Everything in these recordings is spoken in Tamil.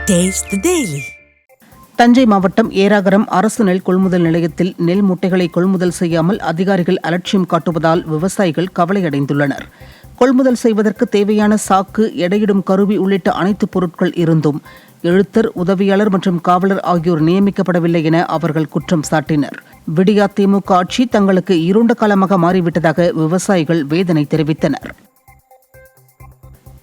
Taste the Daily. தஞ்சை மாவட்டம் ஏராகரம் அரசு நெல் கொள்முதல் நிலையத்தில் நெல் மூட்டைகளை கொள்முதல் செய்யாமல் அதிகாரிகள் அலட்சியம் காட்டுவதால் விவசாயிகள் கவலையடைந்துள்ளனர். கொள்முதல் செய்வதற்கு தேவையான சாக்கு, எடையிடும் கருவி உள்ளிட்ட அனைத்து பொருட்கள் இருந்தும் எழுத்தர், உதவியாளர் மற்றும் காவலர் ஆகியோர் நியமிக்கப்படவில்லை என அவர்கள் குற்றம் சாட்டினர். விடியா திமுக ஆட்சி தங்களுக்கு இருண்ட காலமாக மாறிவிட்டதாக விவசாயிகள் வேதனை தெரிவித்தனர்.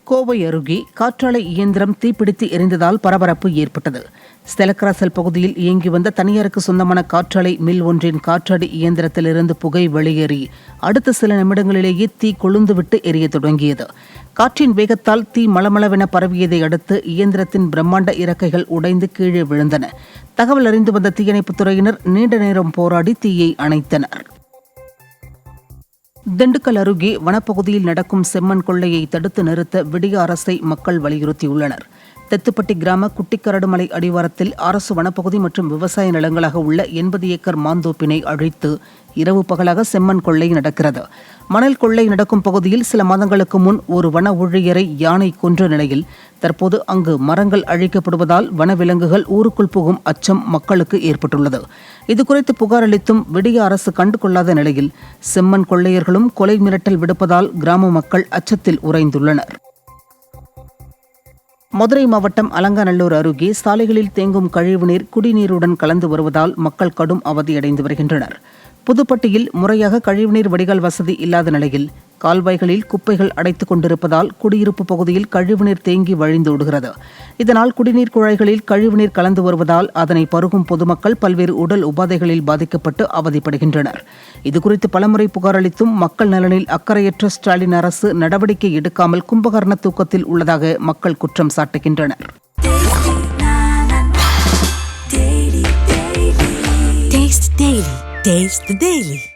கோவை அருகே காற்றாலை இயந்திரம் தீப்பிடித்து எரிந்ததால் பரபரப்பு ஏற்பட்டது. ஸ்தெலக்கராசல் பகுதியில் இயங்கி வந்த தனியாருக்கு சொந்தமான காற்றாலை மில் ஒன்றின் காற்றாடி இயந்திரத்திலிருந்து புகை வெளியேறி அடுத்த சில நிமிடங்களிலேயே தீ கொழுந்துவிட்டு எரிய தொடங்கியது. காற்றின் வேகத்தால் தீ மளமளவென பரவியதை அடுத்து இயந்திரத்தின் பிரம்மாண்ட இறக்கைகள் உடைந்து கீழே விழுந்தன. தகவல் அறிந்து வந்த தீயணைப்புத் துறையினர் நீண்ட நேரம் போராடி தீயை அணைத்தனர். திண்டுக்கல் அருகே வனப்பகுதியில் நடக்கும் செம்மண் கொள்ளையை தடுத்து நிறுத்த விடிய அரசை மக்கள் வலியுறுத்தியுள்ளனர். தெத்துப்பட்டி கிராம குட்டிக்கரடுமலை அடிவாரத்தில் அரசு வனப்பகுதி மற்றும் விவசாய நிலங்களாக உள்ள 80 ஏக்கர் மாந்தோப்பினை அழித்து இரவு பகலாக செம்மண் கொள்ளை நடக்கிறது. மணல் கொள்ளை நடக்கும் பகுதியில் சில மாதங்களுக்கு முன் ஒரு வன ஊழியரை யானை கொன்ற நிலையில் தற்போது அங்கு மரங்கள் அழிக்கப்படுவதால் வனவிலங்குகள் ஊருக்குள் புகும் அச்சம் மக்களுக்கு ஏற்பட்டுள்ளது. இதுகுறித்து புகார் அளித்தும் விடிய அரசு கண்டுகொள்ளாத நிலையில் செம்மண் கொள்ளையர்களும் கொலை மிரட்டல் விடுப்பதால் கிராம மக்கள் அச்சத்தில் உறைந்துள்ளனர். மதுரை மாவட்டம் அலங்காநல்லூர் அருகே சாலைகளில் தேங்கும் கழிவுநீர் குடிநீருடன் கலந்து வருவதால் மக்கள் கடும் அவதியடைந்து வருகின்றனர். புதுப்பட்டியில் முறையாக கழிவுநீர் வடிகால் வசதி இல்லாத நிலையில் கால்வாய்களில் குப்பைகள் அடைத்துக் கொண்டிருப்பதால் குடியிருப்பு பகுதியில் கழிவுநீர் தேங்கி வழிந்தோடுகிறது. இதனால் குடிநீர் குழாய்களில் கழிவுநீர் கலந்து வருவதால் அதனை பருகும் பொதுமக்கள் பல்வேறு உடல் உபாதைகளில் பாதிக்கப்பட்டு அவதிப்படுகின்றனர். இதுகுறித்து பலமுறை புகார் அளித்தும் மக்கள் நலனில் அக்கறையற்ற ஸ்டாலின் அரசு நடவடிக்கை எடுக்காமல் கும்பகர்ண தூக்கத்தில் உள்ளதாக மக்கள் குற்றம் சாட்டுகின்றனர். Taste the Daily.